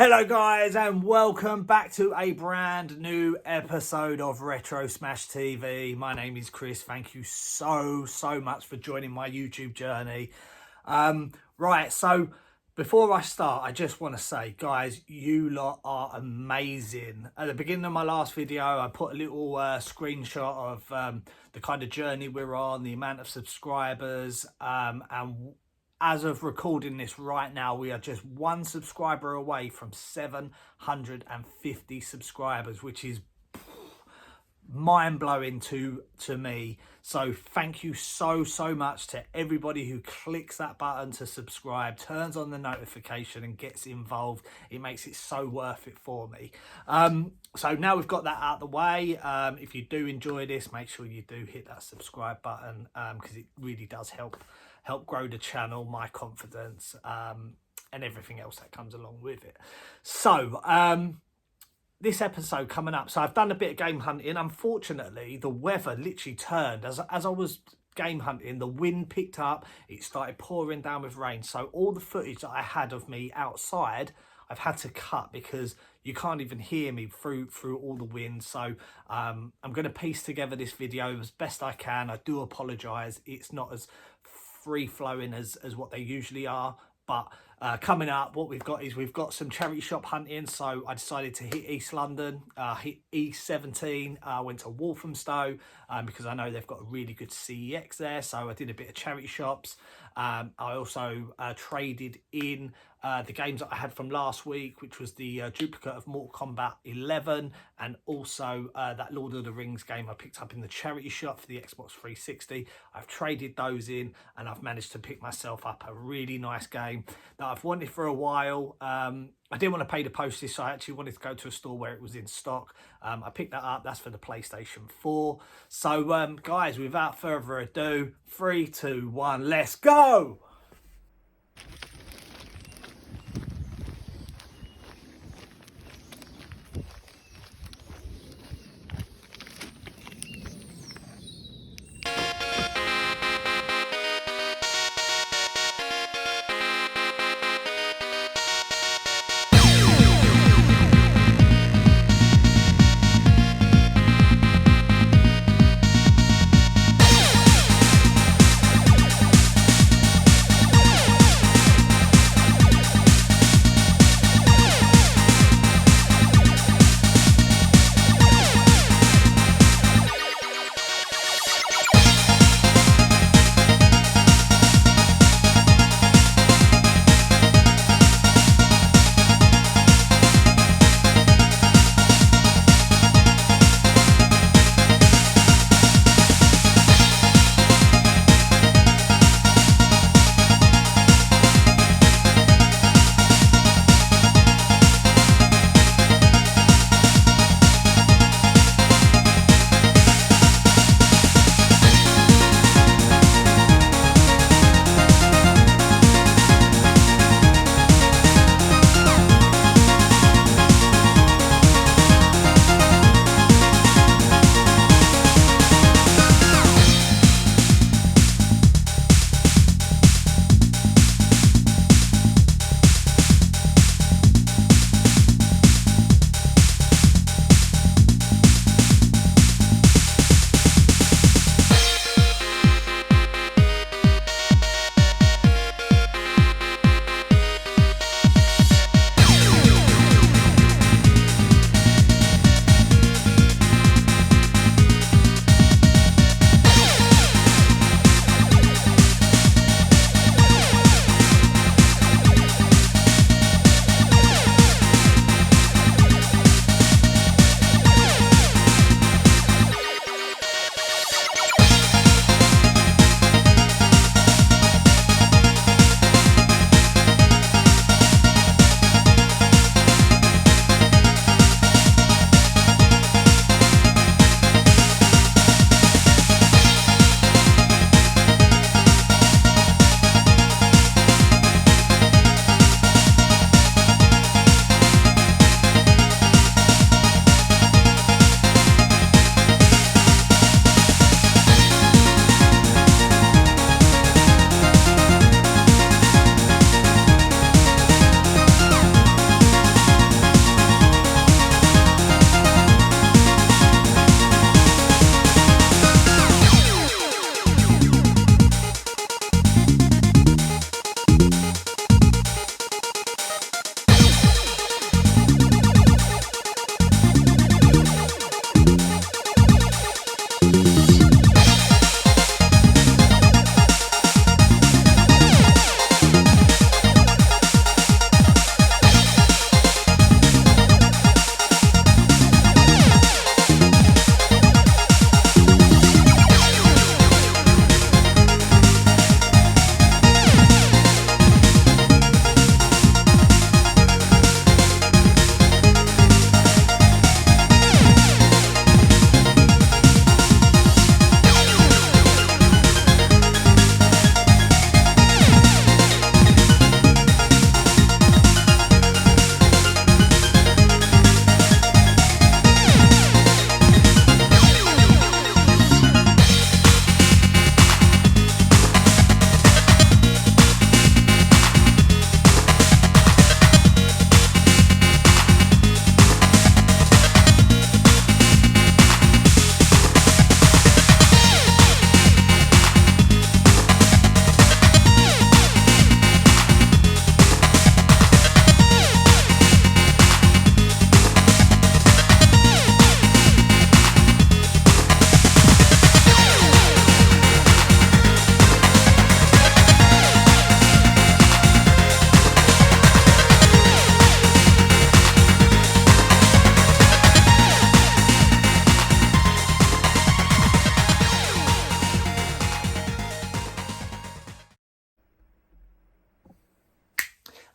Hello guys and welcome back to a brand new episode of Retro Smash TV. My name is Chris. Thank you so much for joining my YouTube journey. Right, so before I start, I just want to say, guys, you lot are amazing. At the beginning of my last video, I put a little screenshot of the kind of journey we're on, the amount of subscribers, and as of recording this right now, we are just one subscriber away from 750 subscribers, which is mind-blowing to me. So thank you so much to everybody who clicks that button to subscribe, turns on the notification and gets involved. It makes it so worth it for me. So now we've got that out of the way, if you do enjoy this, make sure you do hit that subscribe button, because it really does help grow the channel, my confidence, and everything else that comes along with it. So this episode coming up, so I've done a bit of game hunting. Unfortunately, the weather literally turned as I was game hunting. The wind picked up, it started pouring down with rain, so all the footage that I had of me outside I've had to cut because you can't even hear me through all the wind. So I'm going to piece together this video as best I can. I do apologise, it's not as free-flowing as what they usually are, but coming up, what we've got is we've got some charity shop hunting. So I decided to hit East London, hit E17, went to Walthamstow because I know they've got a really good CEX there, so I did a bit of charity shops. I also traded in the games that I had from last week, which was the duplicate of Mortal Kombat 11 and also that Lord of the Rings game I picked up in the charity shop for the Xbox 360. I've traded those in and I've managed to pick myself up a really nice game that I've wanted for a while. I didn't want to pay the postage, so I actually wanted to go to a store where it was in stock. I picked that up. That's for the PlayStation 4. So guys, without further ado, 3, 2, 1, let's go.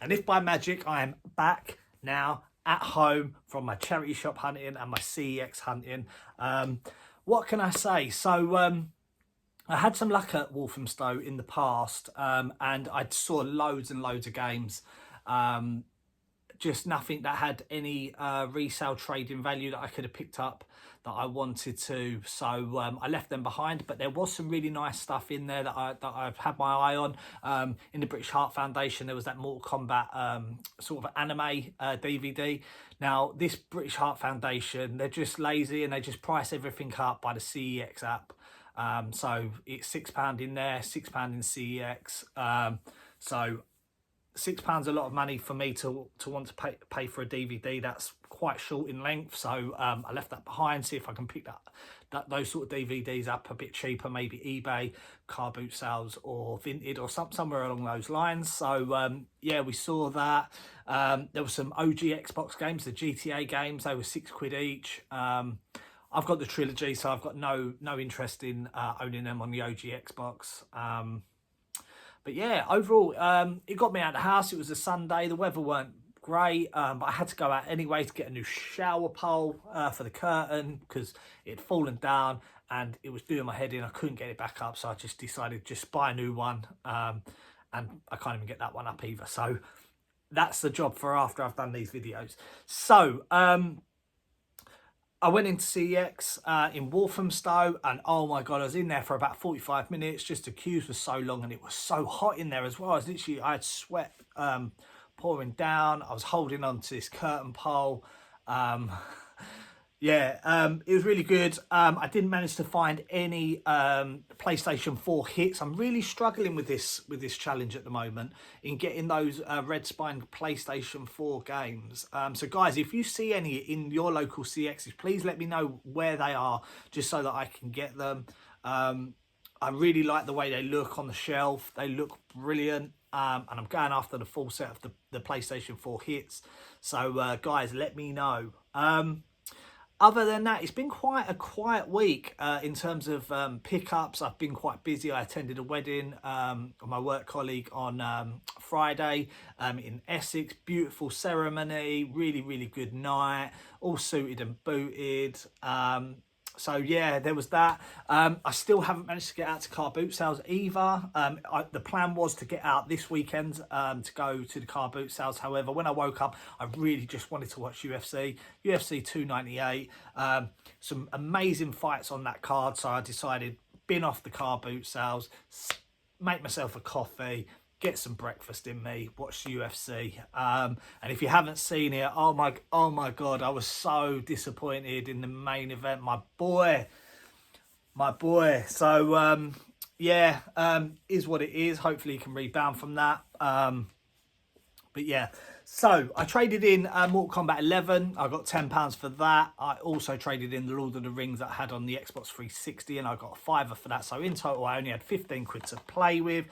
And if by magic I am back now at home from my charity shop hunting and my CEX hunting, what can I say? So I had some luck at Walthamstow in the past, and I saw loads and loads of games, just nothing that had any resale trading value that I could have picked up that I wanted to. So I left them behind, but there was some really nice stuff in there that I've had my eye on. In the British Heart Foundation, there was that Mortal Kombat sort of anime DVD. Now, this British Heart Foundation, they're just lazy and they just price everything up by the CEX app. So it's £6 in there, £6 in CEX. So £6 a lot of money for me to want to pay for a DVD that's quite short in length. So I left that behind, see if I can pick those sort of DVDs up a bit cheaper, maybe eBay, car boot sales, or Vinted, or somewhere along those lines. So yeah, we saw that. There were some OG Xbox games, the GTA games. They were £6 each. I've got the trilogy, so I've got no interest in owning them on the OG Xbox. But yeah, overall, it got me out of the house. It was a Sunday. The weather weren't great, but I had to go out anyway to get a new shower pole for the curtain because it had fallen down and it was doing my head in. I couldn't get it back up, so I just decided just buy a new one. And I can't even get that one up either. So that's the job for after I've done these videos. So I went into CEX in Walthamstow, and oh my God, I was in there for about 45 minutes. Just the queues were so long and it was so hot in there as well. I had sweat pouring down. I was holding on to this curtain pole. Yeah, it was really good. I didn't manage to find any PlayStation 4 hits. I'm really struggling with this challenge at the moment in getting those red spine PlayStation 4 games. So guys, if you see any in your local CXs, please let me know where they are, just so that I can get them. I really like the way they look on the shelf. They look brilliant. And I'm going after the full set of the PlayStation 4 hits. So guys, let me know. Other than that, it's been quite a quiet week in terms of pickups. I've been quite busy. I attended a wedding of my work colleague on Friday in Essex. Beautiful ceremony, really good night, all suited and booted. So yeah, there was that. I still haven't managed to get out to car boot sales either. The plan was to get out this weekend to go to the car boot sales. However, when I woke up, I really just wanted to watch UFC 298. Some amazing fights on that card. So I decided, bin off the car boot sales, make myself a coffee, get some breakfast in me, watch the UFC. And if you haven't seen it, oh my God, I was so disappointed in the main event. My boy. So yeah, is what it is. Hopefully you can rebound from that. But yeah, so I traded in Mortal Kombat 11. I got £10 for that. I also traded in the Lord of the Rings that I had on the Xbox 360, and I got a £5 for that. So in total, I only had 15 quid to play with.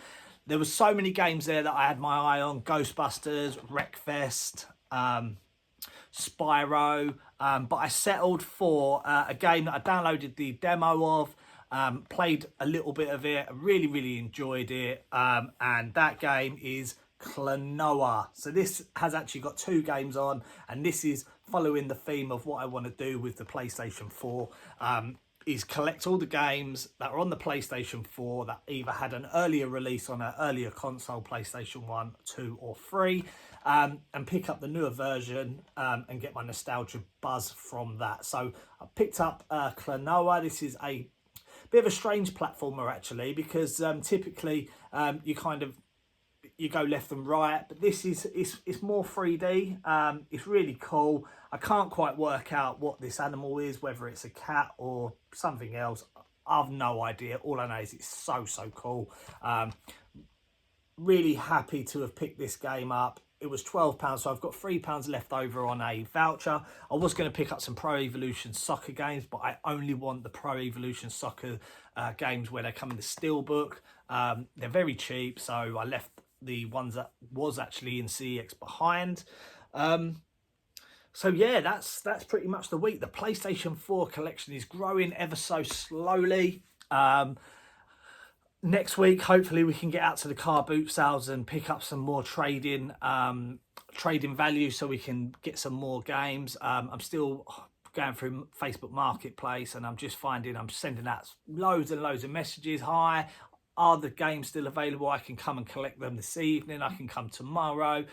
There were so many games there that I had my eye on. Ghostbusters, Wreckfest, Spyro. But I settled for a game that I downloaded the demo of, played a little bit of it, really enjoyed it. And that game is Klonoa. So this has actually got 2 games on, and this is following the theme of what I want to do with the PlayStation 4. Is collect all the games that are on the PlayStation 4 that either had an earlier release on an earlier console, PlayStation 1, 2 or 3, and pick up the newer version and get my nostalgia buzz from that. So I picked up Klonoa. This is a bit of a strange platformer actually, because typically you go left and right, but this is it's more 3D. It's really cool. I can't quite work out what this animal is, whether it's a cat or something else. I've no idea. All I know is it's so cool. Really happy to have picked this game up. It was £12, so I've got £3 left over on a voucher. I was going to pick up some Pro Evolution Soccer games, but I only want the Pro Evolution Soccer games where they come in the steelbook. They're very cheap, so I left the ones that was actually in CEX behind. So yeah, that's pretty much the week. The PlayStation 4 collection is growing ever so slowly. next week, hopefully we can get out to the car boot sales and pick up some more trading value so we can get some more games. I'm still going through Facebook Marketplace, and I'm just finding I'm sending out loads and loads of messages. Hi, are the games still available? I can come and collect them this evening. I can come tomorrow.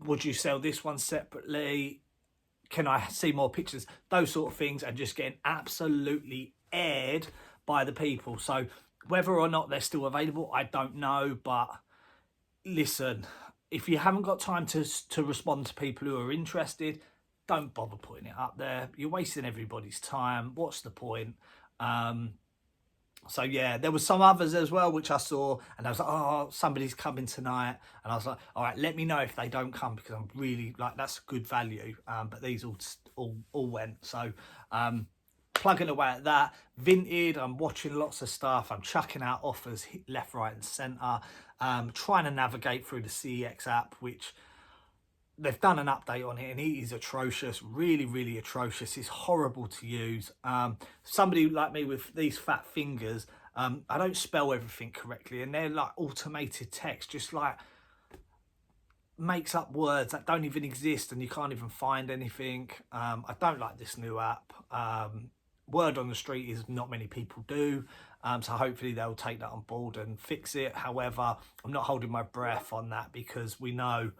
Would you sell this one separately? Can I see more pictures? Those sort of things, and just getting absolutely aired by the people. So whether or not they're still available, I don't know. But listen, if you haven't got time to respond to people who are interested, don't bother putting it up there. You're wasting everybody's time. What's the point? So yeah, there was some others as well which I saw, and I was like, oh, somebody's coming tonight, and I was like, all right, let me know if they don't come, because I'm really like, that's good value. But these all went. So plugging away at that. Vinted, I'm watching lots of stuff. I'm chucking out offers left, right, and centre. Trying to navigate through the CEX app, which they've done an update on it, and it is atrocious, really atrocious. It's horrible to use. Somebody like me with these fat fingers, I don't spell everything correctly, and they're like automated text, just like makes up words that don't even exist, and you can't even find anything. I don't like this new app. Word on the street is not many people do, so hopefully they'll take that on board and fix it. However, I'm not holding my breath on that, because we know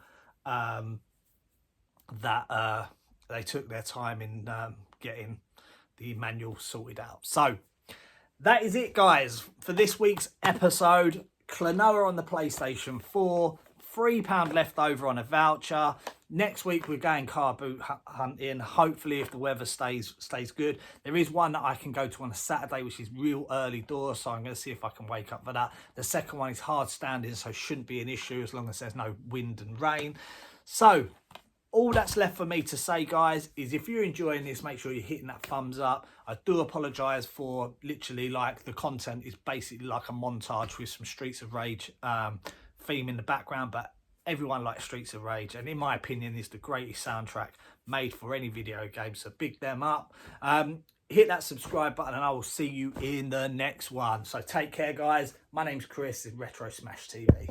that they took their time in getting the manual sorted out. So that is it, guys, for this week's episode. Klonoa on the PlayStation 4, £3 left over on a voucher. Next week we're going car boot hunting. Hopefully, if the weather stays good. There is one that I can go to on a Saturday, which is real early doors, so I'm going to see if I can wake up for that. The second one is hard standing, so shouldn't be an issue as long as there's no wind and rain. So all that's left for me to say, guys, is if you're enjoying this, make sure you're hitting that thumbs up. I do apologise for literally, like, the content is basically like a montage with some Streets of Rage theme in the background, but everyone likes Streets of Rage, and in my opinion is the greatest soundtrack made for any video game, so big them up. Hit that subscribe button, and I will see you in the next one. So take care, guys. My name's Chris in Retro Smash TV.